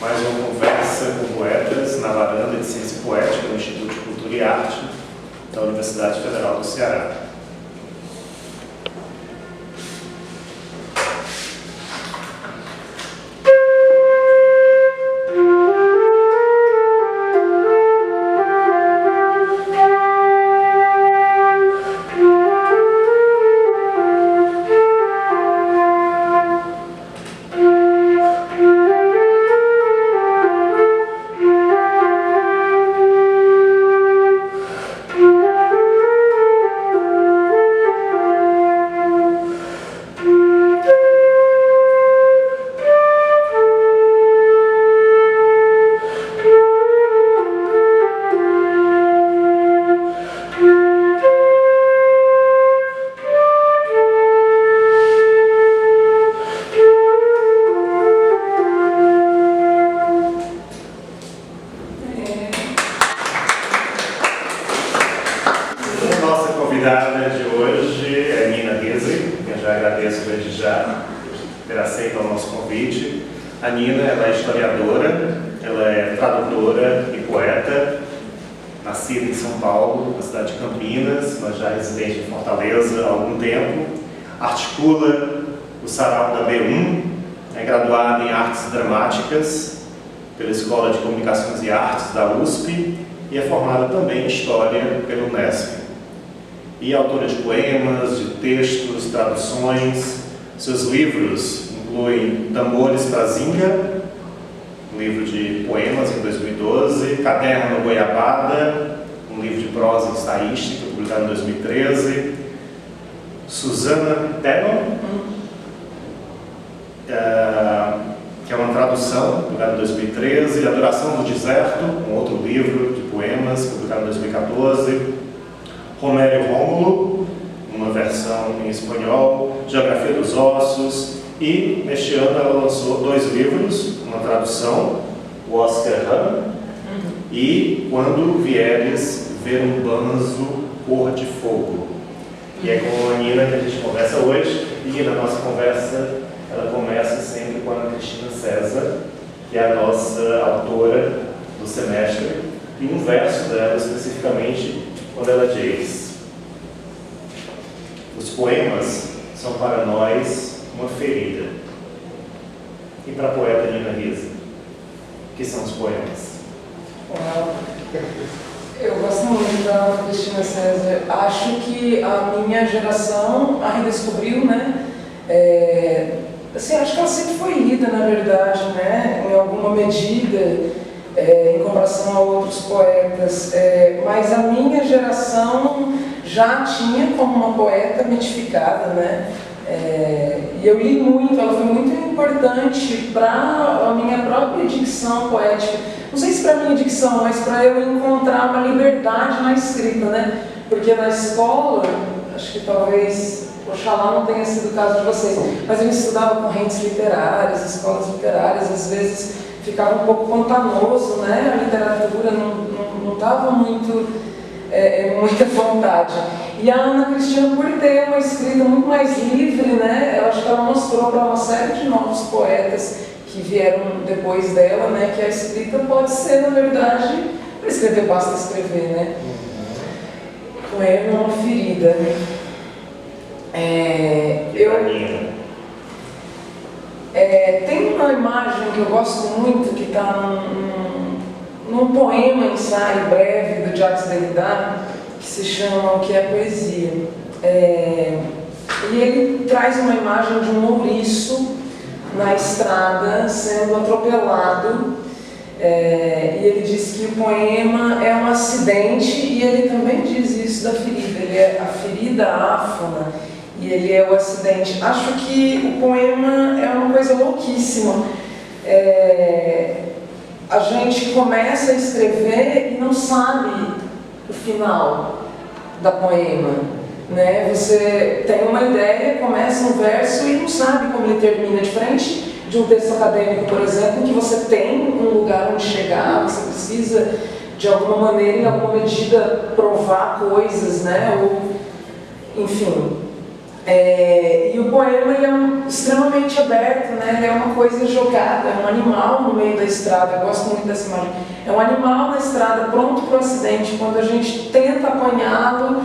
mais uma conversa com poetas na varanda de Ciência Poética do Instituto de Cultura e Arte da Universidade Federal do Ceará. A Nina, ela é historiadora, ela é tradutora e poeta, nascida em São Paulo, na cidade de Campinas, mas já residente em Fortaleza há algum tempo. Articula o sarau da B1, é graduada em Artes Dramáticas pela Escola de Comunicações e Artes da USP e é formada também em História pela Unesp. E é autora de poemas, de textos, traduções. Seus livros incluem Tambores para Zinga, um livro de poemas em 2012, Caderno Goiabada, um livro de prosa ensaística publicado em 2013, Susana Tenon, que é uma tradução publicada em 2013, Adoração do Deserto, um outro livro de poemas publicado em 2014, Romério Rômulo, uma versão em espanhol, Geografia dos Ossos. E, neste ano, ela lançou 2 livros, uma tradução, o Oscar Hahn, e Quando Vieres Ver um Banzo Cor de Fogo. E é com a Nina que a gente conversa hoje, e na nossa conversa ela começa sempre com a Ana Cristina César, que é a nossa autora do semestre, e um verso dela especificamente, quando ela diz: os poemas são para nós uma ferida. E para a poeta Nina Risa, o que são os poemas? Eu gosto muito da Cristina César. Acho que a minha geração a redescobriu, né? Assim, acho que ela sempre foi lida, na verdade, né? Em alguma medida, em comparação a outros poetas. Mas a minha geração já tinha como uma poeta mitificada, né? E eu li muito, ela foi muito importante para a minha própria dicção poética. Não sei se para a minha dicção, mas para eu encontrar uma liberdade na escrita, né? Porque na escola, acho que talvez, oxalá não tenha sido o caso de vocês, mas eu estudava correntes literárias, escolas literárias, às vezes ficava um pouco pantanoso, né? A literatura não estava muito... muita vontade. E a Ana Cristina, por ter uma escrita muito mais livre, né, eu acho que ela mostrou para uma série de novos poetas que vieram depois dela, né, que a escrita pode ser, na verdade, para escrever basta escrever, né? O poema é uma ferida. Tem uma imagem que eu gosto muito, que está num poema, ensaio breve do Jacques Derrida, que se chama O que é Poesia. E ele traz uma imagem de um ouriço na estrada sendo atropelado, e ele diz que o poema é um acidente, e ele também diz isso da ferida. Ele é a ferida áfona e ele é o acidente. Acho que o poema é uma coisa louquíssima. A gente começa a escrever e não sabe o final da poema, né? Você tem uma ideia, começa um verso e não sabe como ele termina, diferente de um texto acadêmico, por exemplo, que você tem um lugar onde chegar, você precisa de alguma maneira, em alguma medida, provar coisas, né? Ou, enfim, E o poema ele é extremamente aberto, né? Ele é uma coisa jogada, é um animal no meio da estrada. Eu gosto muito dessa imagem. É um animal na estrada pronto para o acidente. Quando a gente tenta apanhá-lo,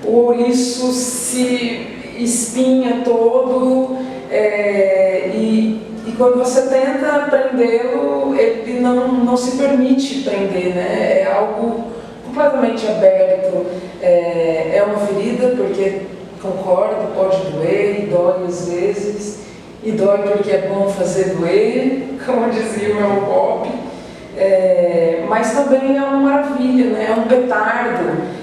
o ouriço se espinha todo, e quando você tenta prendê-lo, ele não se permite prender, né? É algo completamente aberto. É uma ferida, porque, concordo, pode doer, e dói às vezes, e dói porque é bom fazer doer, como dizia o meu pop, mas também é uma maravilha, né? É um petardo.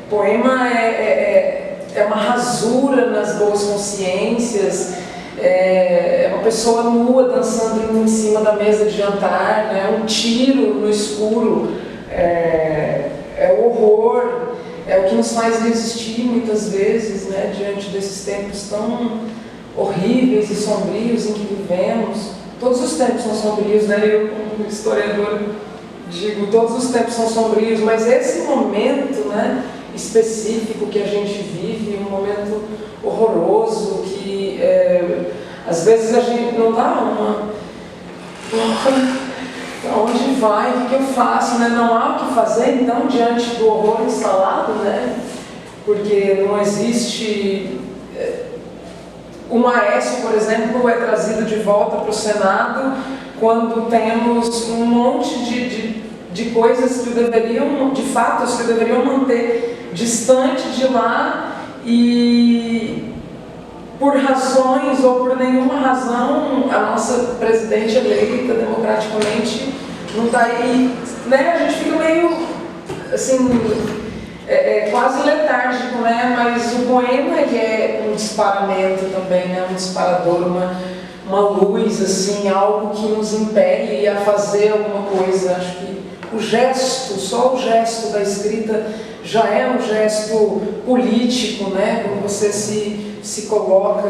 Poema é uma rasura nas boas consciências, é uma pessoa nua dançando em cima da mesa de jantar, né? Um tiro no escuro, é o horror, é o que nos faz resistir muitas vezes, né? Diante desses tempos tão horríveis e sombrios em que vivemos. Todos os tempos são sombrios, né? Eu, como historiador, digo, todos os tempos são sombrios, mas esse momento, né, específico que a gente vive, um momento horroroso, que às vezes a gente não dá para onde vai, o que eu faço, né? Não há o que fazer, então, diante do horror instalado, né? Porque não existe... O Maestro, por exemplo, é trazido de volta para o Senado quando temos um monte de coisas que deveriam, de fatos que deveriam manter distante de lá, e por razões ou por nenhuma razão a nossa presidente eleita democraticamente não está aí, né? A gente fica meio assim, quase letárgico, né? Mas o poema ele é um disparamento também, né? Um disparador, uma luz, assim, algo que nos impele a fazer alguma coisa. Acho que o gesto, só o gesto da escrita já é um gesto político, né? Quando você se coloca...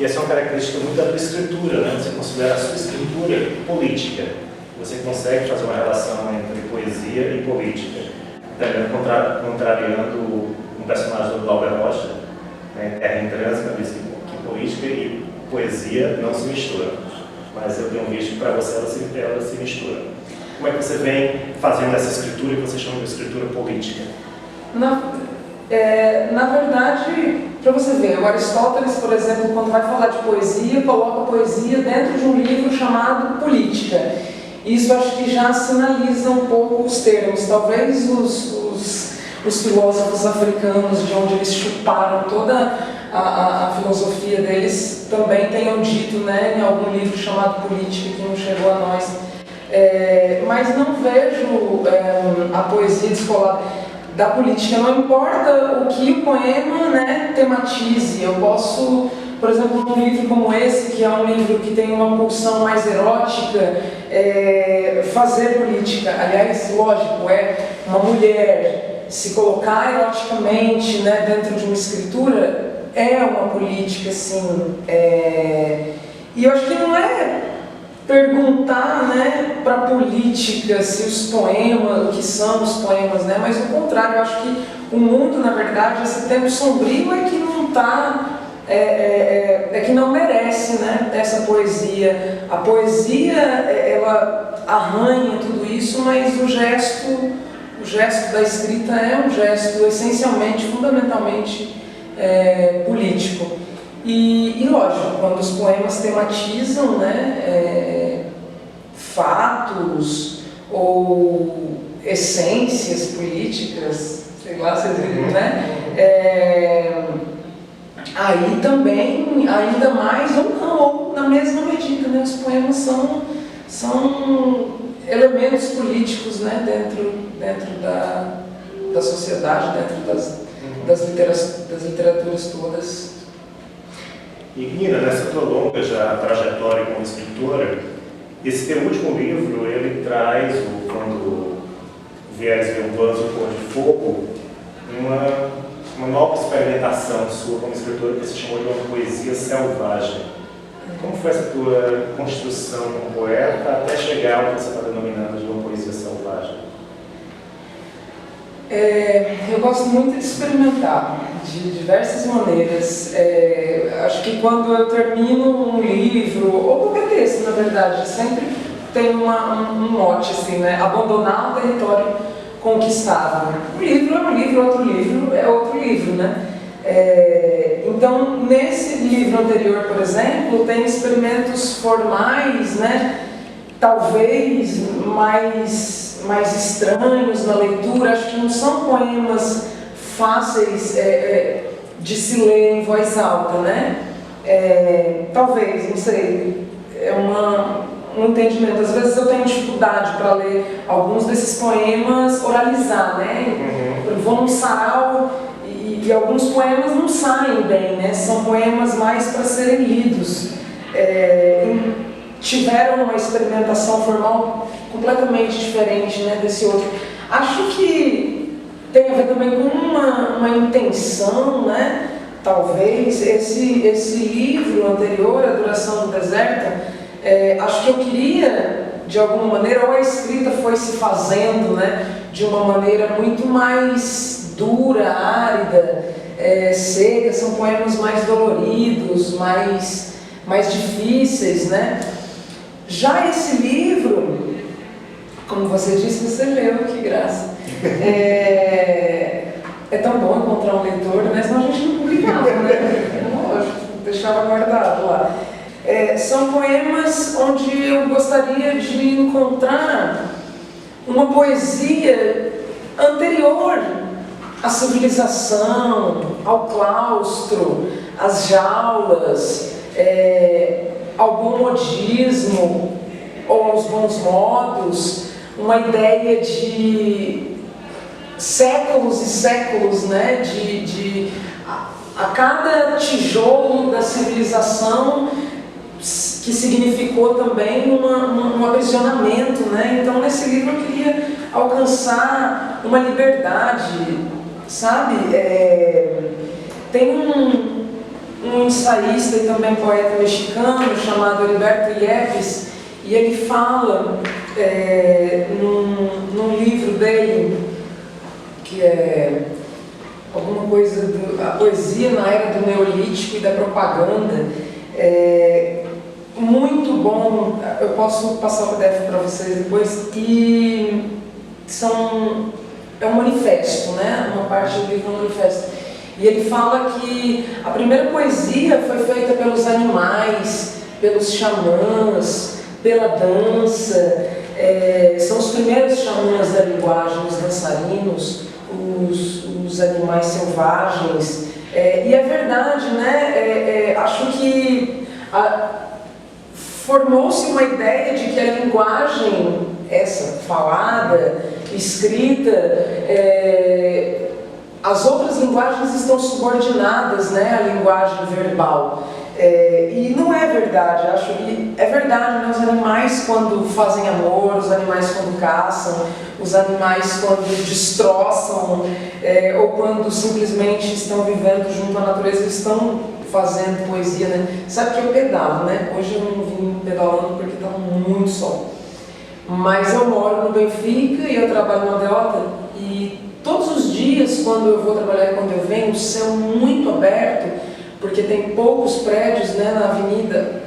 E essa é uma característica muito da tua escritura, né? Você considera a sua escritura política. Você consegue fazer uma relação entre poesia e política. Também contrariando um personagem do Glauber Rocha, né? Terra em Trânsito, diz que política e poesia não se misturam. Mas eu tenho visto que para você ela se mistura. Como é que você vem fazendo essa escritura que você chama de escritura política? Na verdade, para você ver, o Aristóteles, por exemplo, quando vai falar de poesia, coloca a poesia dentro de um livro chamado Política. Isso acho que já sinaliza um pouco os termos. Talvez os filósofos africanos, de onde eles chuparam toda a filosofia deles, também tenham dito, né, em algum livro chamado Política, que não chegou a nós. Mas não vejo a poesia descolada da política. Não importa o que o poema, né, tematize. Eu posso, por exemplo, num livro como esse, que é um livro que tem uma pulsão mais erótica, fazer política. Aliás, lógico, uma mulher se colocar eroticamente, né, dentro de uma escritura é uma política, sim. E eu acho que não é perguntar, né, para a política se os poemas, o que são os poemas, né, mas o contrário. Eu acho que o mundo, na verdade, esse tempo sombrio é que não está, que não merece, né, essa poesia. A poesia, ela arranha tudo isso, mas o gesto da escrita é um gesto essencialmente, fundamentalmente político. E lógico, quando os poemas tematizam, né, fatos ou essências políticas, sei lá, vocês viram, né? Aí também, ainda mais, ou não, ou na mesma medida, né? Os poemas são elementos políticos, né, dentro da sociedade, dentro das literaturas todas. E Nina, nessa tua longa já trajetória como escritora, esse teu último livro, ele traz, quando vieres ver um Planos do Cor de Fogo, uma nova experimentação sua como escritora que você chamou de uma poesia selvagem. Como foi essa tua construção como poeta até chegar ao que você está denominando de uma poesia selvagem? Eu gosto muito de experimentar de diversas maneiras. Acho que quando eu termino um livro, ou qualquer texto, na verdade, sempre tem um mote, assim, né? Abandonar o território conquistado. Um livro é um livro, outro livro é outro livro, né? Então, nesse livro anterior, por exemplo, tem experimentos formais, né? Talvez mais estranhos na leitura. Acho que não são poemas fáceis de se ler em voz alta, né? Talvez, não sei, um entendimento. Às vezes eu tenho dificuldade para ler alguns desses poemas, oralizar, né? Eu vou num sarau e alguns poemas não saem bem, né? São poemas mais para serem lidos. Tiveram uma experimentação formal completamente diferente, né, desse outro. Acho que tem a ver também com uma intenção, né? Talvez esse livro anterior, A Duração do Deserto, acho que eu queria, de alguma maneira, ou a escrita foi se fazendo, né, de uma maneira muito mais dura, árida, seca. São poemas mais doloridos, mais difíceis, né? Já esse livro, como você disse, você leu, que graça. É tão bom encontrar um leitor, né? Senão a gente não publicava, né? Lógico, deixava guardado lá. São poemas onde eu gostaria de encontrar uma poesia anterior à civilização, ao claustro, às jaulas, ao bom modismo ou aos bons modos, uma ideia de séculos e séculos, né? A cada tijolo da civilização que significou também um aprisionamento, né? Então, nesse livro eu queria alcançar uma liberdade, sabe? Tem um ensaísta e também poeta mexicano chamado Heriberto Yepes, e ele fala num livro dele, que é alguma coisa a poesia na era do Neolítico e da propaganda, muito bom. Eu posso passar o PDF para vocês depois. E é um manifesto, né? Uma parte do livro é um manifesto. E ele fala que a primeira poesia foi feita pelos animais, pelos xamãs, pela dança. São os primeiros xamãs da linguagem, os dançarinos, os animais selvagens. E é verdade, né? Acho que formou-se uma ideia de que a linguagem, essa falada, escrita, as outras linguagens estão subordinadas, né, à linguagem verbal. E não é verdade. Acho que é verdade, né? Os animais quando fazem amor, os animais quando caçam, os animais quando destroçam, ou quando simplesmente estão vivendo junto à natureza, eles estão fazendo poesia, né? Sabe que eu pedalo, né? Hoje eu não vim pedalando porque está muito sol. Mas eu moro no Benfica e eu trabalho no Aldeota, e todos os dias, quando eu vou trabalhar e quando eu venho, o céu muito aberto, porque tem poucos prédios, né, na avenida,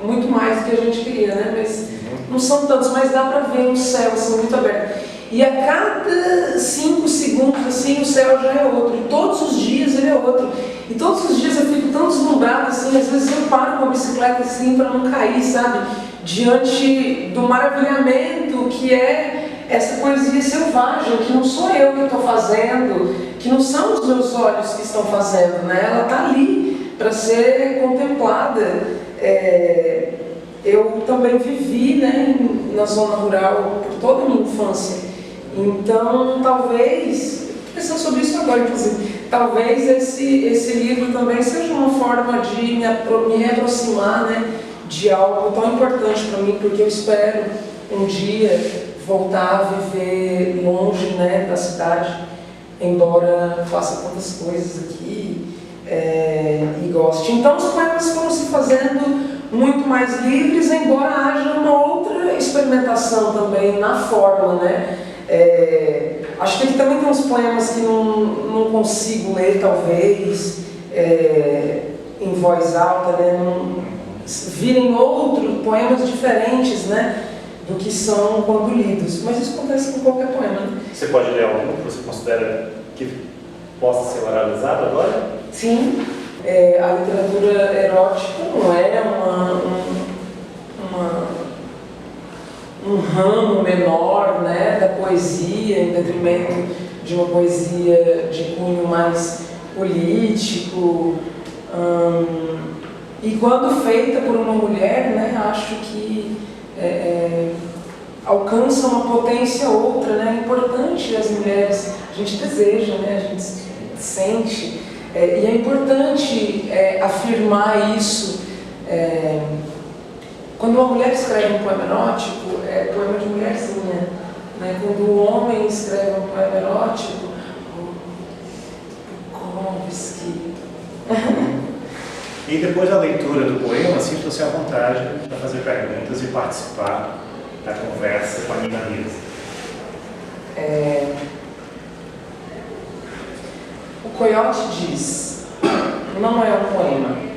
muito mais do que a gente queria, né? Mas não são tantos, mas dá para ver um céu assim, muito aberto. E a cada 5 segundos, assim, o céu já é outro. E todos os dias ele é outro. E todos os dias eu fico tão deslumbrada, assim, às vezes eu paro com a bicicleta, assim, para não cair, sabe? Diante do maravilhamento que é essa poesia selvagem, que não sou eu que estou fazendo, que não são os meus olhos que estão fazendo, né? Ela está ali para ser contemplada. Eu também vivi, né, na zona rural por toda a minha infância. Então, talvez, pensando sobre isso agora, inclusive, talvez esse livro também seja uma forma de me reaproximar, né, de algo tão importante para mim, porque eu espero um dia voltar a viver longe, né, da cidade, embora faça tantas coisas aqui e goste. Então, os poemas foram se fazendo muito mais livres, embora haja uma outra experimentação também na forma, né? Acho que aqui também tem uns poemas que não consigo ler, talvez, em voz alta, né? Virem outros poemas diferentes, né? Do que são quando lidos. Mas isso acontece com qualquer poema, né? Você pode ler algum que você considera que possa ser oralizado agora? Sim. A literatura erótica não é um ramo menor, né, da poesia, em detrimento de uma poesia de cunho mais político. E quando feita por uma mulher, né, acho que alcança uma potência outra, né? É importante as mulheres, a gente deseja, né? A gente sente, e é importante afirmar isso. Quando uma mulher escreve um poema erótico, é poema de mulherzinha, né? Quando o homem escreve um poema erótico, Bukowski. E depois da leitura do poema, sinta-se à vontade para fazer perguntas e participar da conversa com a Nina Risa. O Coyote diz: não é um poema.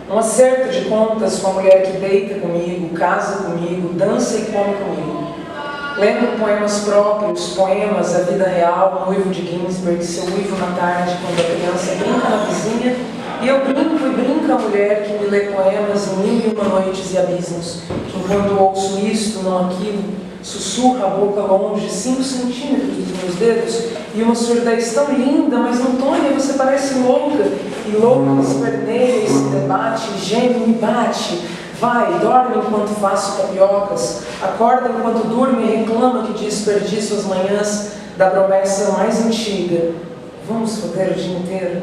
Um acerto de contas com a mulher que deita comigo, casa comigo, dança e come comigo. Lembro poemas próprios, poemas da vida real, o uivo de Ginsberg, seu uivo na tarde, quando a criança brinca na vizinha, e eu brinco e brinca a mulher que me lê poemas em 1001 noites e abismos, que enquanto ouço isto, não aquilo, sussurra a boca longe, 5 centímetros dos meus dedos, e uma surdez tão linda, mas Antônia, você parece louca, e louca esperneia e se debate, geme, me bate. Vai, dorme enquanto faço tapiocas, acorda enquanto durmo e reclama que desperdiço as manhãs da promessa mais antiga. Vamos foder o dia inteiro?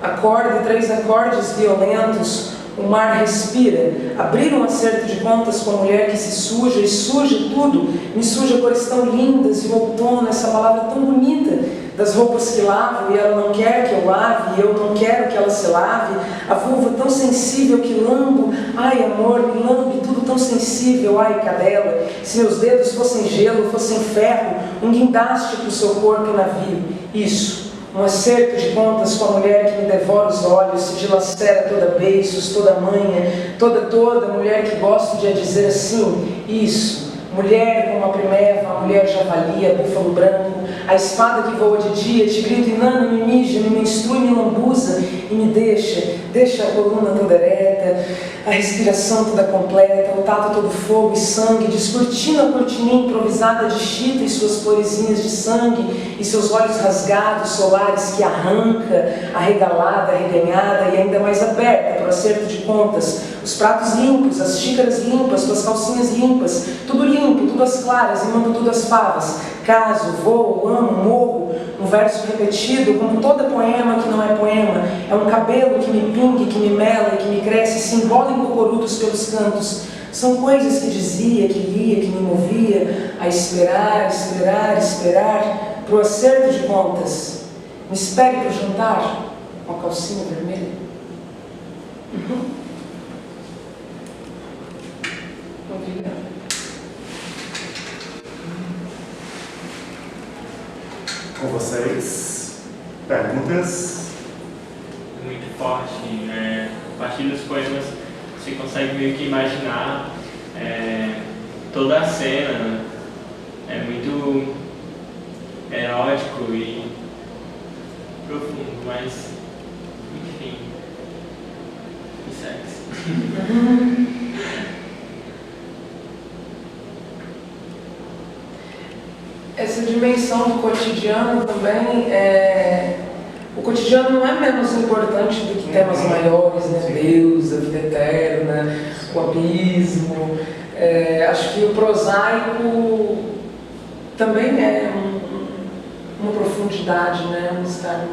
Acorde 3 acordes violentos, o mar respira. Abrir um acerto de contas com a mulher que se suja e suja tudo, me suja cores tão lindas e o outono, essa palavra tão bonita, das roupas que lavo e ela não quer que eu lave e eu não quero que ela se lave, a vulva tão sensível que lambo, ai amor, me lambe, tudo tão sensível, ai cadela, se meus dedos fossem gelo, fossem ferro, um guindaste pro seu corpo e navio, isso. Um acerto de contas com a mulher que me devora os olhos, se dilacera toda beiços, toda manha, toda mulher que gosto de dizer assim, isso. Mulher como a primeva, a mulher javalia, búfalo branco, a espada que voa de dia, tigrito inano me mija, me menstrua e me lambuza e me deixa a coluna toda ereta, a respiração toda completa, o tato todo fogo e sangue, descortina a cortininha improvisada de chita e suas florezinhas de sangue e seus olhos rasgados, solares que arranca, arregalada, arreganhada e ainda mais aberta para o acerto de contas, os pratos limpos, as xícaras limpas, suas calcinhas limpas, tudo limpo, tudo às claras e mando tudo às favas. Caso, voo, amo, morro, um verso repetido, como todo poema que não é poema, é um cabelo que me pingue, que me mela e que me cresce, se embola em cocorutos pelos cantos. São coisas que dizia, que lia, que me movia a esperar, esperar, esperar, pro acerto de contas. Me espere para o jantar, com a calcinha vermelha. Obrigada. Com vocês, perguntas? Muito forte, a partir dos poemas você consegue meio que imaginar toda a cena, é muito erótico e profundo, mas enfim, e sexy. Essa dimensão do cotidiano também, o cotidiano não é menos importante do que temas maiores, né? Deus, a vida eterna, o abismo. Acho que o prosaico também é uma profundidade, né? Um estar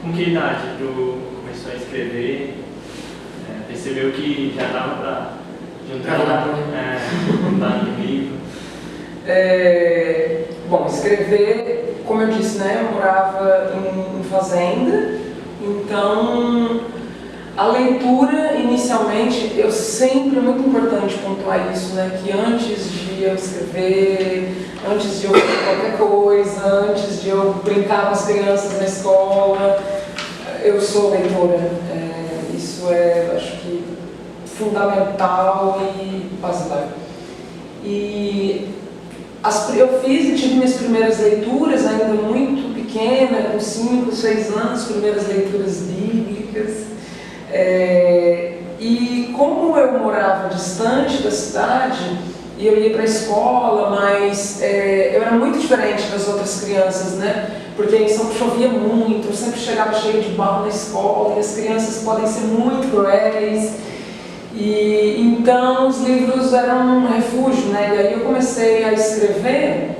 Com que idade tu começou a escrever? Percebeu que já dava para juntar no livro? Bom, escrever, como eu disse, né, eu morava em fazenda, então A leitura, inicialmente, é muito importante pontuar isso, né? Que antes de eu escrever, antes de eu fazer qualquer coisa, antes de eu brincar com as crianças na escola, eu sou leitora. Isso é, acho que, fundamental e basilar. E eu fiz e tive minhas primeiras leituras ainda muito pequena, com 5, 6 anos, primeiras leituras bíblicas. E como eu morava distante da cidade, e eu ia para a escola, mas eu era muito diferente das outras crianças, né? Porque em São Paulo chovia muito, eu sempre chegava cheio de barro na escola, e as crianças podem ser muito cruéis. E então os livros eram um refúgio, né? E aí eu comecei a escrever,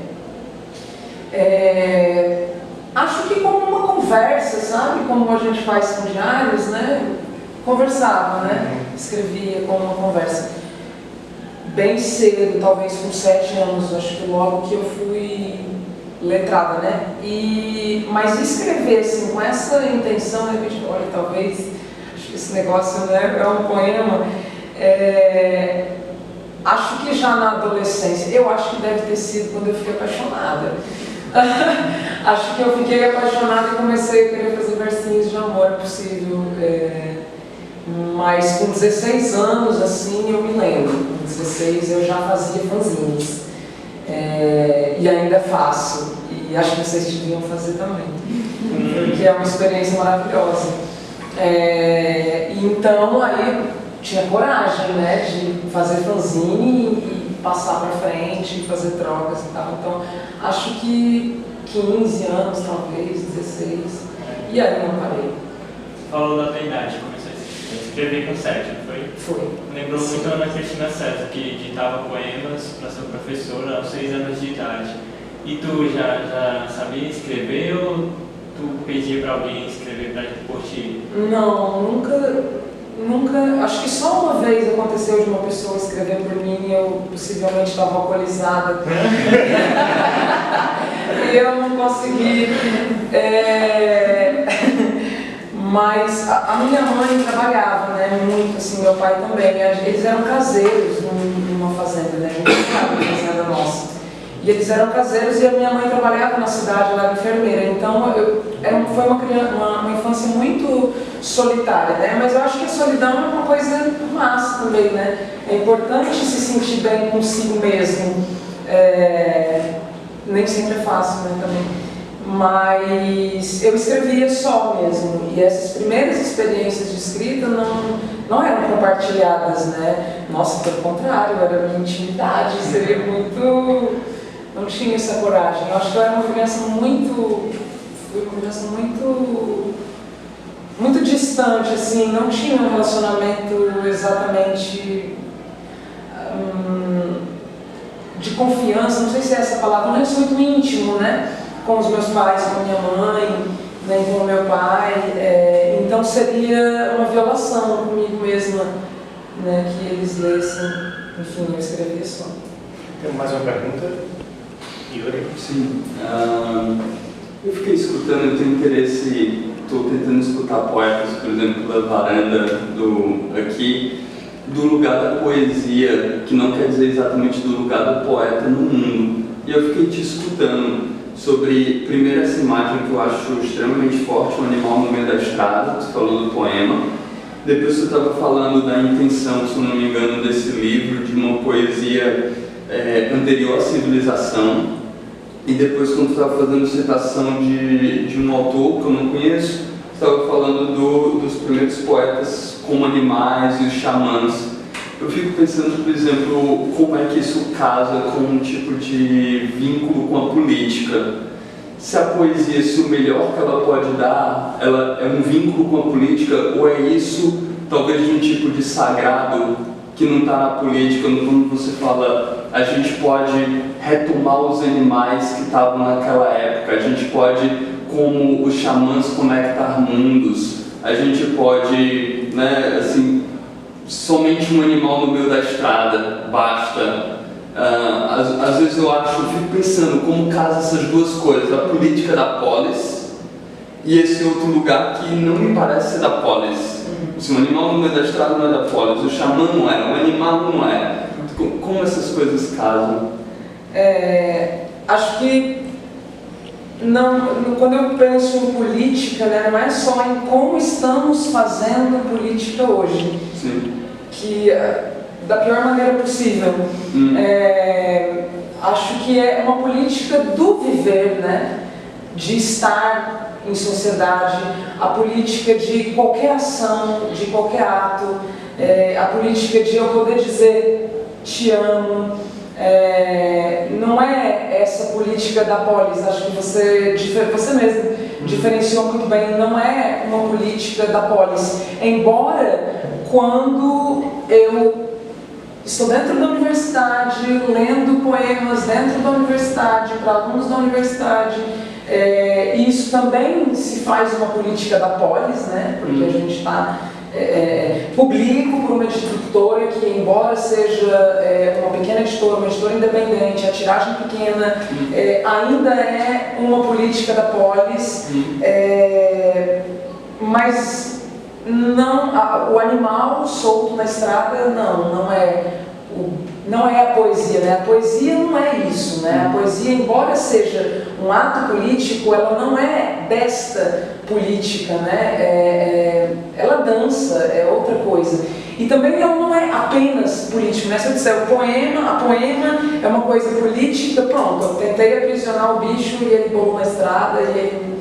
acho que como uma conversa, sabe? Como a gente faz com diários, né? Conversava, né? Escrevia como uma conversa. Bem cedo, talvez com 7 anos, acho que logo que eu fui letrada, né? Mas escrever assim, com essa intenção, de repente, olha, talvez, acho que esse negócio, né, é um poema. Acho que já na adolescência, eu acho que deve ter sido quando eu fiquei apaixonada. Acho que eu fiquei apaixonada e comecei a querer fazer versinhos de amor, é possível. Mas com 16 anos, assim, eu me lembro. Com 16 eu já fazia fanzines. E ainda faço. E acho que vocês deviam fazer também. Porque é uma experiência maravilhosa. Então, aí tinha coragem, né, de fazer fanzine e passar para frente, fazer trocas e tal. Então, acho que 15 anos, talvez, 16. E aí não parei. Falou da tua idade, começou a escrever com 7, não foi? Foi. Lembrou muito a Ana Cristina César, que ditava poemas para sua professora aos 6 anos de idade. E tu já sabia escrever ou tu pedia para alguém escrever por ti? Não, nunca, acho que só uma vez aconteceu de uma pessoa escrever por mim e eu possivelmente estava alcoolizada. E eu não consegui. Mas a minha mãe trabalhava, né, muito, assim, meu pai também. Eles eram caseiros numa fazenda, né, uma fazenda nossa. E eles eram caseiros e a minha mãe trabalhava na cidade, ela era enfermeira. Então, foi uma infância muito solitária, né? Mas eu acho que a solidão é uma coisa massa também, né? É importante se sentir bem consigo mesmo. Nem sempre é fácil, né, também. Mas eu escrevia só mesmo. E essas primeiras experiências de escrita não eram compartilhadas, né? Nossa, pelo contrário, era minha intimidade, seria muito... Não tinha essa coragem. Eu acho que eu era uma criança muito distante, assim, não tinha um relacionamento exatamente de confiança, não sei se é essa palavra, não é muito íntimo, né? Com os meus pais, com a minha mãe, nem com o meu pai. Então seria uma violação comigo mesma, né? Que eles lessem. Enfim, eu escrevia só. Tem mais uma pergunta? Yuri? Sim. Eu fiquei escutando, eu tenho interesse, estou tentando escutar poetas, por exemplo, da varanda aqui, do lugar da poesia, que não quer dizer exatamente do lugar do poeta no mundo. E eu fiquei te escutando sobre, primeiro, essa imagem que eu acho extremamente forte, um animal no meio da estrada, você falou do poema. Depois você estava falando da intenção, se eu não me engano, desse livro, de uma poesia anterior à civilização. E depois, quando você estava fazendo citação de um autor que eu não conheço, você estava falando dos primeiros poetas como animais e os xamãs. Eu fico pensando, por exemplo, como é que isso casa com um tipo de vínculo com a política. Se a poesia, se o melhor que ela pode dar, ela é um vínculo com a política, ou é isso, talvez, de um tipo de sagrado que não está na política, quando você fala, a gente pode retomar os animais que estavam naquela época, a gente pode, como os xamãs, conectar mundos, a gente pode, né, assim, somente um animal no meio da estrada, basta. Às vezes eu fico pensando como casa essas duas coisas, a política da polis e esse outro lugar que não me parece ser da polis. Se o animal no meio da estrada não é da polis, o xamã não é, o animal não é. Como essas coisas casam? Acho que quando eu penso em política, né, não é só em como estamos fazendo política hoje. Sim. Que da pior maneira possível. Acho que é uma política do viver, né? De estar em sociedade, a política de qualquer ação, de qualquer ato, a política de eu poder dizer te amo. Não é essa política da polis, acho que você mesmo diferenciou muito bem, não é uma política da polis, embora quando eu estou dentro da universidade, lendo poemas dentro da universidade, para alunos da universidade, isso também se faz uma política da polis, né? Porque a gente está publico por uma editora que, embora seja uma pequena editora, uma editora independente, a tiragem pequena, ainda é uma política da polis, mas não, o animal solto na estrada não é a poesia, né? A poesia não é isso, né? A poesia, embora seja um ato político, ela não é desta política, né? Ela dança, é outra coisa. E também ela não é apenas político, né? Se eu disser a poema é uma coisa política, pronto, eu tentei aprisionar o bicho e ele pulou na estrada e ele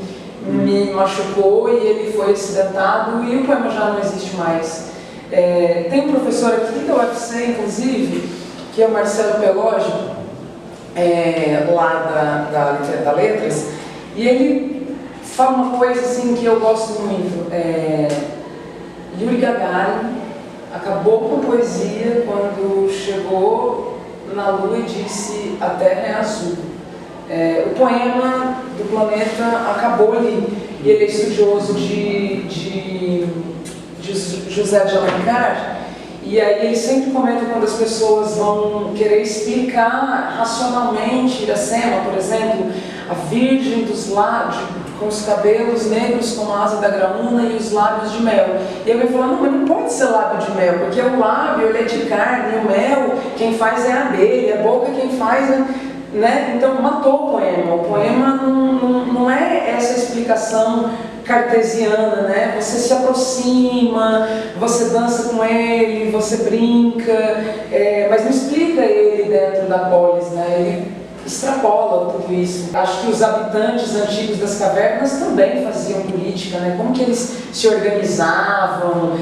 me machucou e ele foi acidentado e o poema já não existe mais. Tem um professor aqui da UFC, inclusive, que é o Marcelo Peloggi, lá da Letras, e ele fala uma coisa assim que eu gosto muito. Yuri Gagarin acabou com a poesia quando chegou na Lua e disse: a Terra é azul. O poema do planeta acabou ali, e ele é estudioso de José de Alencar, e aí ele sempre comenta quando as pessoas vão querer explicar racionalmente Iracema, por exemplo, a virgem dos lábios, com os cabelos negros como a asa da graúna e os lábios de mel. E eu vou falar, não, mas não pode ser lábio de mel, porque o lábio ele é de carne, o mel quem faz é a abelha, a boca quem faz é... Né? Então matou o poema. O poema não é essa explicação cartesiana, né? Você se aproxima, você dança com ele, você brinca, mas não explica ele dentro da polis, né? Ele extrapola tudo isso. Acho que os habitantes antigos das cavernas também faziam política, né? Como que eles se organizavam,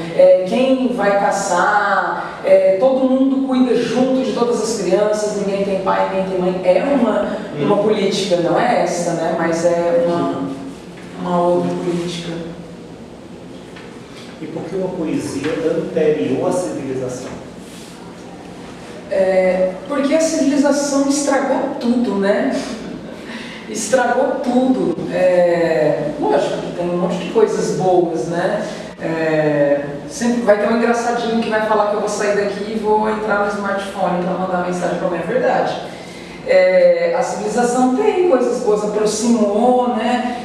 quem vai caçar, todo mundo cuida junto de todas as crianças, ninguém tem pai, ninguém tem mãe. É uma política, não é essa, né? Mas é uma outra política. E por que uma poesia anterior à civilização? Porque a civilização estragou tudo, né? Estragou tudo. Lógico que tem um monte de coisas boas, né? Sempre vai ter um engraçadinho que vai falar que eu vou sair daqui e vou entrar no smartphone para mandar mensagem para mim, é verdade. A civilização tem coisas boas, aproximou, né?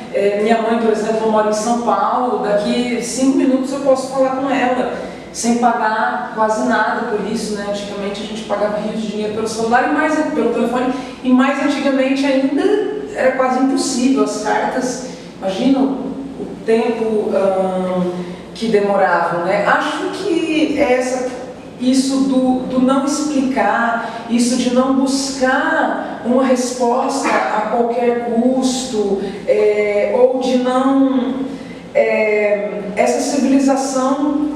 Minha mãe, por exemplo, mora em São Paulo, daqui 5 minutos eu posso falar com ela, sem pagar quase nada por isso, né? Antigamente a gente pagava rios de dinheiro pelo celular e mais pelo telefone, e mais antigamente ainda era quase impossível. As cartas, imagina o tempo que demoravam, né? Acho que isso do não explicar, isso de não buscar uma resposta a qualquer custo, ou de não... essa civilização,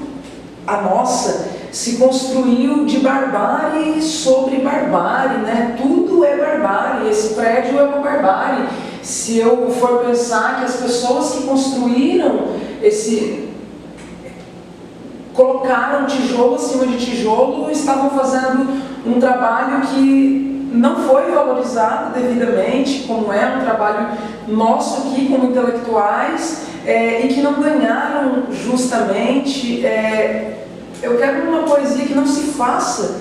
a nossa, se construiu de barbárie sobre barbárie, né? Tudo é barbárie, esse prédio é uma barbárie. Se eu for pensar que as pessoas que construíram colocaram tijolo acima de tijolo, estavam fazendo um trabalho que não foi valorizado devidamente, como é um trabalho nosso aqui como intelectuais, e que não ganharam justamente. Eu quero uma poesia que não se faça,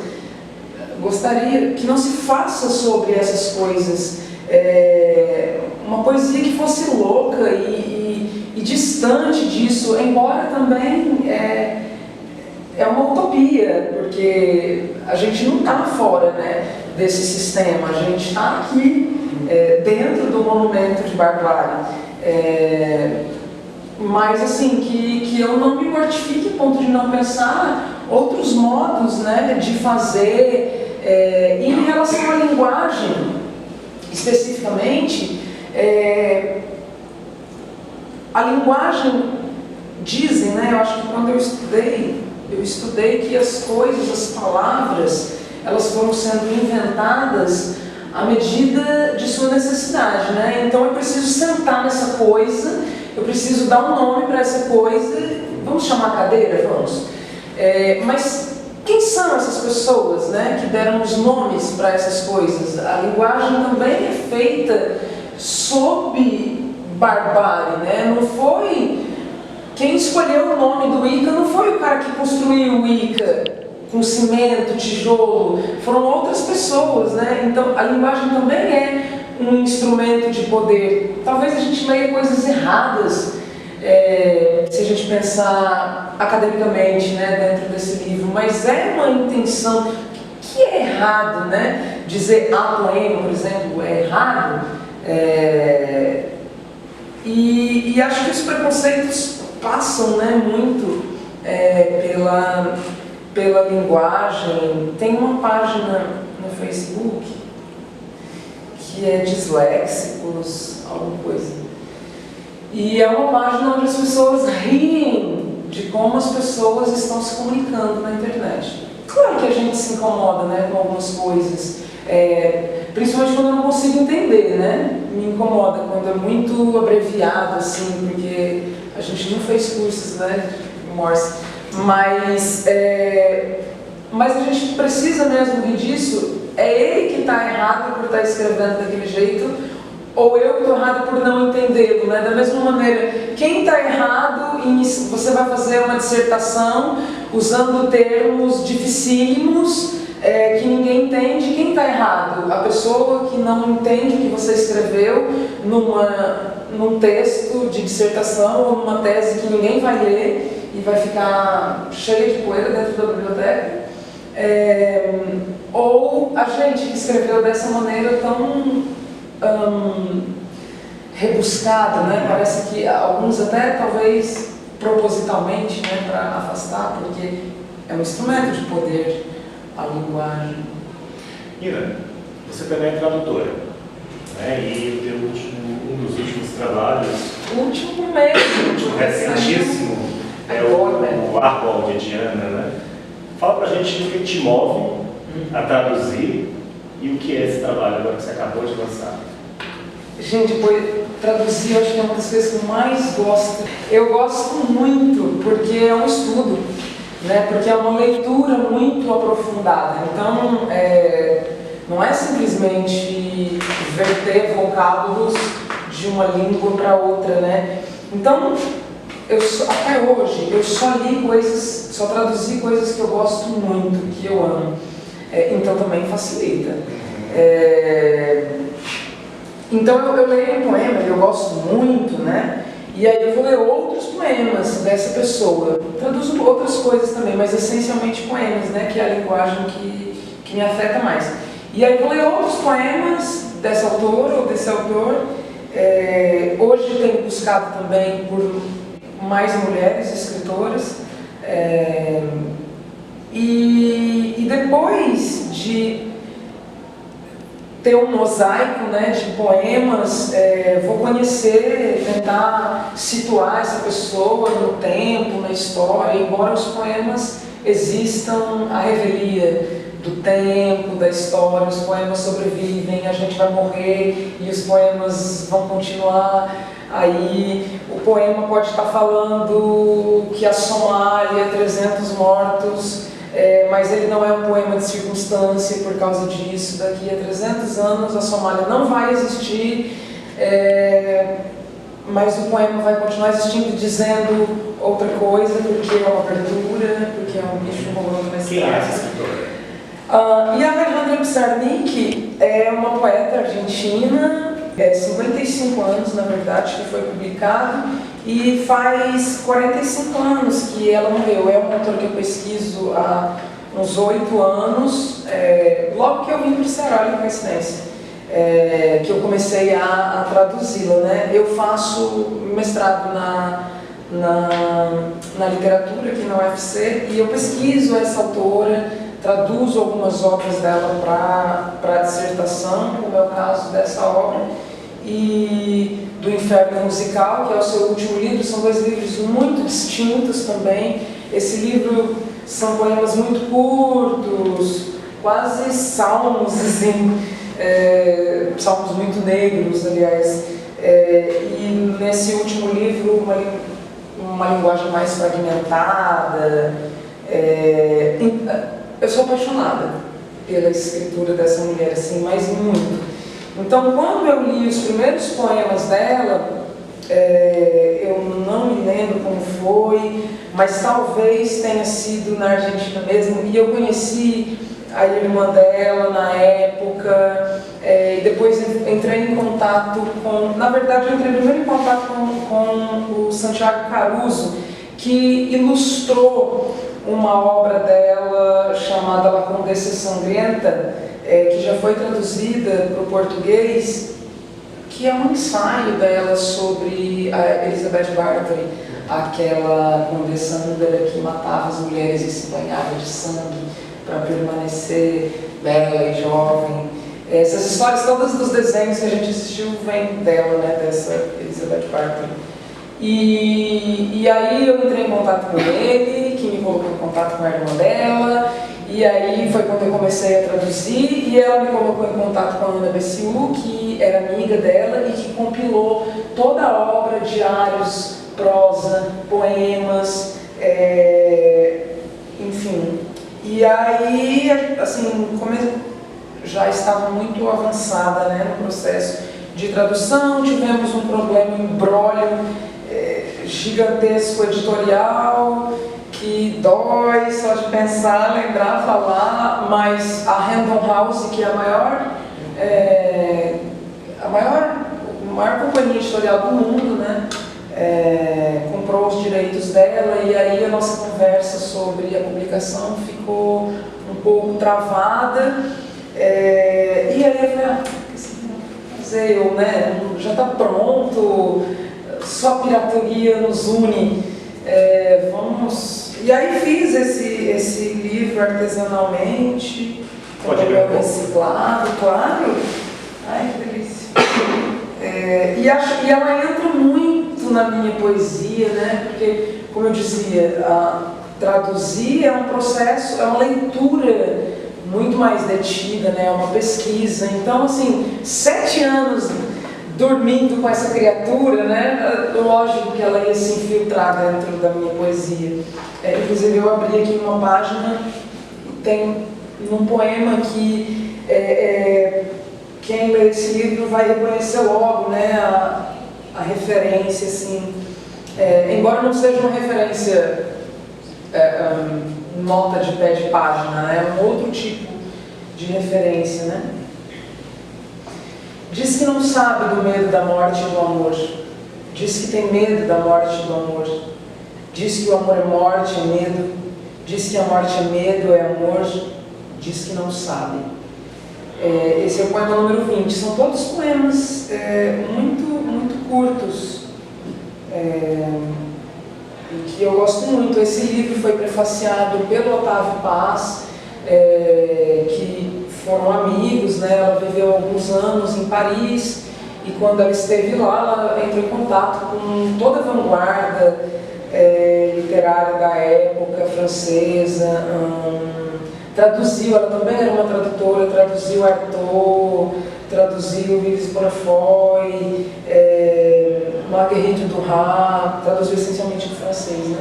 gostaria que não se faça sobre essas coisas, uma poesia que fosse louca e distante disso, embora também é uma utopia, porque a gente não está fora, né, desse sistema, a gente está aqui dentro do monumento de barbárie. Mas assim, que eu não me mortifique a ponto de não pensar outros modos, né, de fazer. Em relação à linguagem, especificamente, a linguagem, dizem, né, eu acho que quando eu estudei que as coisas, as palavras, elas foram sendo inventadas à medida de sua necessidade, né? Então eu preciso sentar nessa coisa, eu preciso dar um nome para essa coisa, vamos chamar cadeira? Vamos. Mas quem são essas pessoas, né, que deram os nomes para essas coisas? A linguagem também é feita sob barbárie, né? Não foi... Quem escolheu o nome do Ica não foi o cara que construiu o Ica com cimento, tijolo, foram outras pessoas, né? Então a linguagem também é um instrumento de poder. Talvez a gente leia coisas erradas, se a gente pensar academicamente, né, dentro desse livro, mas é uma intenção que é errado, né? Dizer a poema, por exemplo, é errado. E acho que os preconceitos passam, né, muito pela linguagem. Tem uma página no Facebook que é disléxicos, alguma coisa. E é uma página onde as pessoas riem de como as pessoas estão se comunicando na internet. Claro que a gente se incomoda, né, com algumas coisas, principalmente quando eu não consigo entender, né? Me incomoda quando é muito abreviado, assim, porque a gente não fez cursos, né, de Morse. Mas a gente precisa mesmo rir disso. É ele que está errado por estar escrevendo daquele jeito, ou eu que estou errado por não entendê-lo, né? Da mesma maneira, quem está errado, você vai fazer uma dissertação usando termos dificílimos que ninguém entende. Quem está errado? A pessoa que não entende o que você escreveu num texto de dissertação ou numa tese que ninguém vai ler e vai ficar cheia de poeira dentro da biblioteca, ou a gente que escreveu dessa maneira tão rebuscada, né? Parece que alguns até talvez propositalmente, né, para afastar, porque é um instrumento de poder, a linguagem. Ira, você também é tradutora, né? E um dos últimos trabalhos, O último mesmo, recentíssimo, é o Árbol de Diana, né? Fala pra gente o que te move a traduzir e o que é esse trabalho agora que você acabou de lançar. Gente, traduzir eu acho que é uma das coisas que eu mais gosto. Eu gosto muito porque é um estudo, né? Porque é uma leitura muito aprofundada. Então, não é simplesmente verter vocábulos de uma língua para outra, né? Então, até hoje, eu só li coisas, só traduzi coisas que eu gosto muito, que eu amo. Então também facilita. Então eu leio um poema que eu gosto muito, né? E aí eu vou ler outros poemas dessa pessoa. Traduzo outras coisas também, mas essencialmente poemas, né? Que é a linguagem que me afeta mais. E aí eu vou ler outros poemas dessa autora ou desse autor. Hoje eu tenho buscado também por mais mulheres escritoras. E depois de ter um mosaico, né, de poemas, vou conhecer, tentar situar essa pessoa no tempo, na história, embora os poemas existam à revelia do tempo, da história, os poemas sobrevivem, a gente vai morrer e os poemas vão continuar. Aí o poema pode estar falando que a Somália, 300 mortos, mas ele não é um poema de circunstância por causa disso. Daqui a 300 anos a Somália não vai existir, mas o poema vai continuar existindo dizendo outra coisa, porque é uma abertura, porque é um bicho rolando na cidade. Quem é essa escritora? E a Alejandra Pizarnik é uma poeta argentina, 55 anos, na verdade, que foi publicado, e faz 45 anos que ela morreu. É uma autora que eu pesquiso há uns 8 anos, logo que eu vim para o Ceará, olha que coincidência, que eu comecei a traduzi-la, né? Eu faço mestrado na literatura aqui na UFC e eu pesquiso essa autora, traduzo algumas obras dela para a dissertação, como é o caso dessa obra, e do Inferno Musical, que é o seu último livro. São 2 livros muito distintos também. Esse livro são poemas muito curtos, quase salmos, assim, salmos muito negros, aliás. E nesse último livro, uma linguagem mais fragmentada. Eu sou apaixonada pela escritura dessa mulher, assim, mas muito. Então, quando eu li os primeiros poemas dela, eu não me lembro como foi, mas talvez tenha sido na Argentina mesmo, e eu conheci a irmã dela na época, e depois entrei em contato com... Na verdade, eu entrei primeiro em contato com o Santiago Caruso, que ilustrou uma obra dela chamada La Condessa Sangrenta, que já foi traduzida para o português, que é um ensaio dela sobre a Elizabeth Bathory, aquela condessa húngara que matava as mulheres e se banhava de sangue para permanecer bela e jovem. Essas histórias todas dos desenhos que a gente assistiu vêm dela, né, dessa Elizabeth Bathory. E aí eu entrei em contato com ele, que me colocou em contato com a irmã dela, e aí foi quando eu comecei a traduzir, e ela me colocou em contato com a Ana Bessiu, que era amiga dela e que compilou toda a obra, diários, prosa, poemas, enfim. E aí, assim, já estava muito avançada, né, no processo de tradução, tivemos um problema, um imbróglio gigantesco editorial, que dói só de pensar, lembrar, falar, mas a Random House, que é a maior companhia editorial do mundo, né, comprou os direitos dela, e aí a nossa conversa sobre a publicação ficou um pouco travada, e aí eu falei, fazer eu, né, já está pronto, só a pirataria nos une, vamos... E aí fiz esse livro artesanalmente, com papel reciclado, claro. Ai, que delícia. E ela entra muito na minha poesia, né? Porque, como eu dizia, traduzir é um processo, é uma leitura muito mais detida, né? É uma pesquisa. Então, assim, 7 anos dormindo com essa criatura, né? Lógico que ela ia se infiltrar dentro da minha poesia. Inclusive, eu abri aqui uma página, tem um poema que quem lê esse livro vai reconhecer logo, né? A referência, assim, embora não seja uma referência nota de pé de página, é um outro tipo de referência, né? Diz que não sabe do medo da morte e do amor. Diz que tem medo da morte e do amor. Diz que o amor é morte, é medo. Diz que a morte é medo, é amor. Diz que não sabe. Esse é o poema número 20. São todos poemas muito curtos. E que eu gosto muito. Esse livro foi prefaciado pelo Otávio Paz, que foram amigos, né? Ela viveu alguns anos em Paris e quando ela esteve lá, ela entrou em contato com toda a vanguarda literária da época francesa, traduziu, ela também era uma tradutora, traduziu Artaud, traduziu Vives Bonnefoy, Marguerite Duras, traduziu essencialmente do francês, né?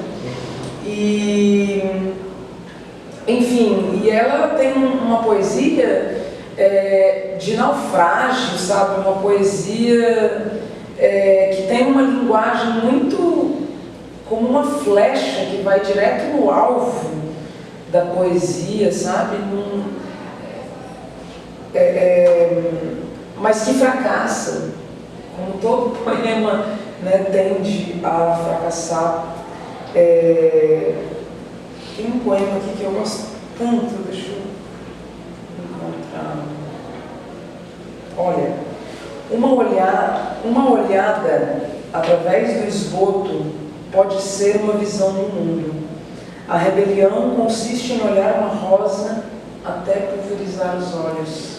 Enfim, e ela tem uma poesia de naufrágio, sabe? Uma poesia que tem uma linguagem muito como uma flecha que vai direto no alvo da poesia, sabe? mas que fracassa, como todo poema, né, tende a fracassar. Tem um poema aqui que eu gosto tanto, deixa eu encontrar. Olha, uma olhada através do esgoto pode ser uma visão do mundo. A rebelião consiste em olhar uma rosa até pulverizar os olhos.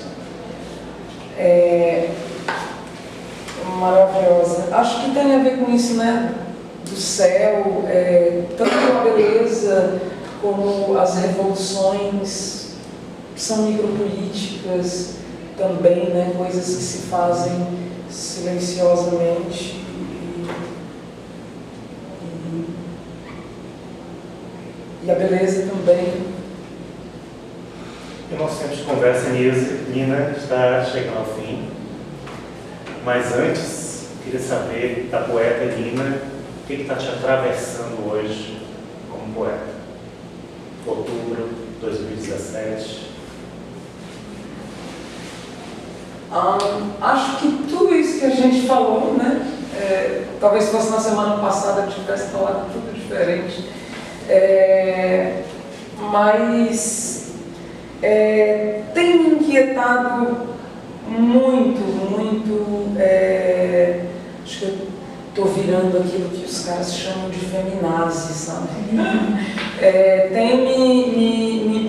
Maravilhosa. Acho que tem a ver com isso, né? Do céu, tanto a beleza como as revoluções são micropolíticas também, né? Coisas que se fazem silenciosamente. E a beleza também. E o nosso tempo de conversa, Nina, está chegando ao fim. Mas antes, queria saber da poeta Nina, o que está te atravessando hoje como poeta? Outubro de 2017. Acho que tudo isso que a gente falou, né? Talvez fosse na semana passada que tivesse falado tudo diferente. Mas tem me inquietado muito. Acho que eu estou virando aquilo que os caras chamam de feminazi, sabe?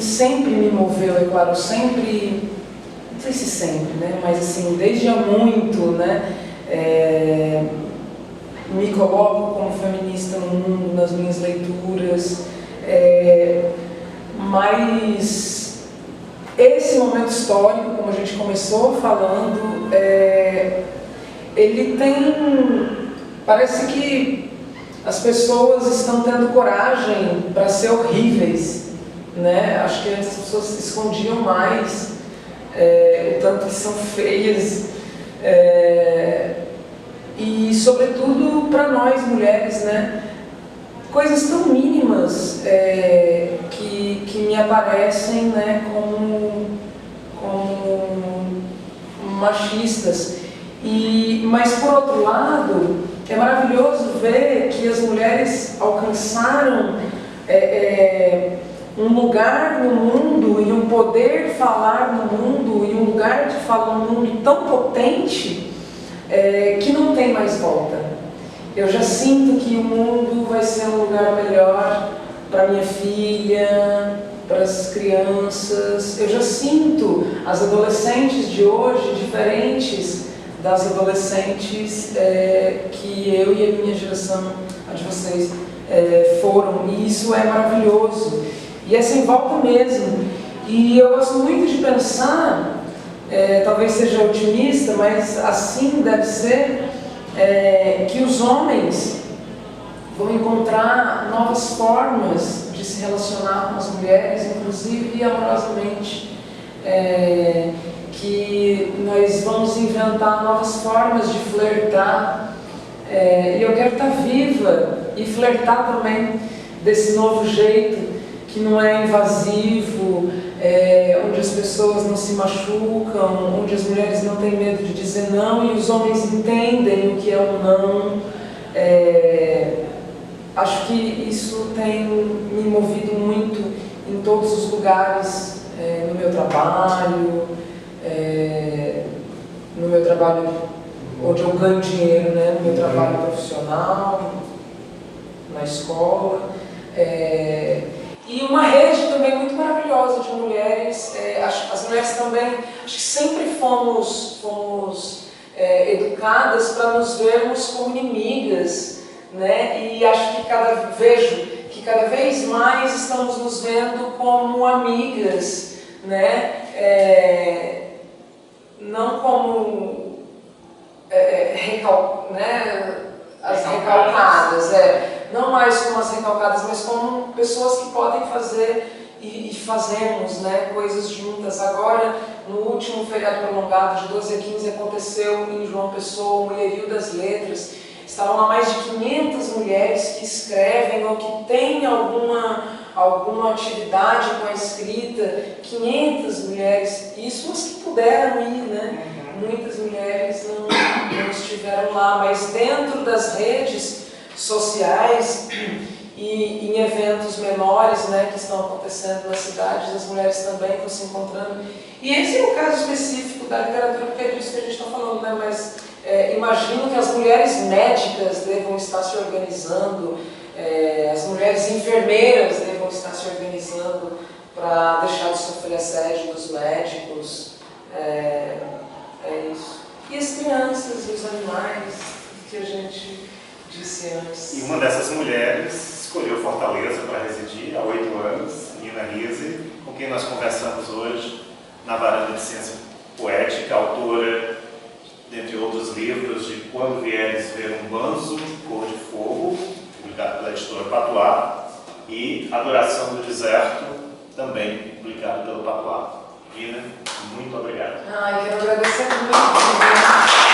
Sempre me moveu, é claro, sempre, não sei se sempre, né? Mas assim, desde há muito, né? Me coloco como feminista no mundo, nas minhas leituras, mas esse momento histórico, como a gente começou falando, ele tem, parece que as pessoas estão tendo coragem para ser horríveis, né? Acho que antes as pessoas se escondiam mais, o tanto que são feias, e sobretudo para nós mulheres, né? Coisas tão mínimas que me aparecem, né, como machistas. Mas por outro lado, é maravilhoso ver que as mulheres alcançaram um lugar no mundo e um poder falar no mundo e um lugar de fala no mundo tão potente que não tem mais volta. Eu já sinto que o mundo vai ser um lugar melhor para minha filha, para as crianças. Eu já sinto as adolescentes de hoje diferentes das adolescentes que eu e a minha geração, a de vocês, foram. E isso é maravilhoso. E é sem volta mesmo. E eu gosto muito de pensar, talvez seja otimista, mas assim deve ser, que os homens vão encontrar novas formas de se relacionar com as mulheres, inclusive amorosamente, que nós vamos inventar novas formas de flertar, e eu quero estar viva e flertar também desse novo jeito, que não é invasivo, onde as pessoas não se machucam, onde as mulheres não têm medo de dizer não e os homens entendem o que é um não. Acho que isso tem me movido muito em todos os lugares, no meu trabalho onde eu ganho dinheiro, né? No meu trabalho profissional, na escola. E uma rede também muito maravilhosa de mulheres. As mulheres também, acho que sempre fomos educadas para nos vermos como inimigas, né? E acho que vejo que cada vez mais estamos nos vendo como amigas, né? Não como as recalcadas, não mais como as recalcadas, mas como pessoas que podem fazer e fazemos, né, coisas juntas. Agora, no último feriado prolongado de 12 a 15, aconteceu em João Pessoa, o Mulherio das Letras. Estavam lá mais de 500 mulheres que escrevem ou que têm alguma alguma atividade com a escrita, 500 mulheres, isso as que puderam ir, né? Muitas mulheres não estiveram lá, mas dentro das redes sociais e em eventos menores, né, que estão acontecendo nas cidades, as mulheres também estão se encontrando. E esse é o caso específico da literatura, porque é disso que a gente está falando, né? Mas imagino que as mulheres médicas devam estar se organizando, as mulheres enfermeiras devam estar se organizando para deixar de sofrer assédio dos médicos. É isso. E as crianças, os animais, que a gente disse antes. E uma dessas mulheres escolheu Fortaleza para residir há 8 anos, Nina Rize, com quem nós conversamos hoje na Varanda de Ciência Poética, autora, dentre outros livros, de Quando Vieres Ver um Banzo, Cor de Fogo, publicado pela editora Patuá, e Adoração do Deserto, também publicado pelo Patuá. Nina, muito obrigado. Quero agradecer muito.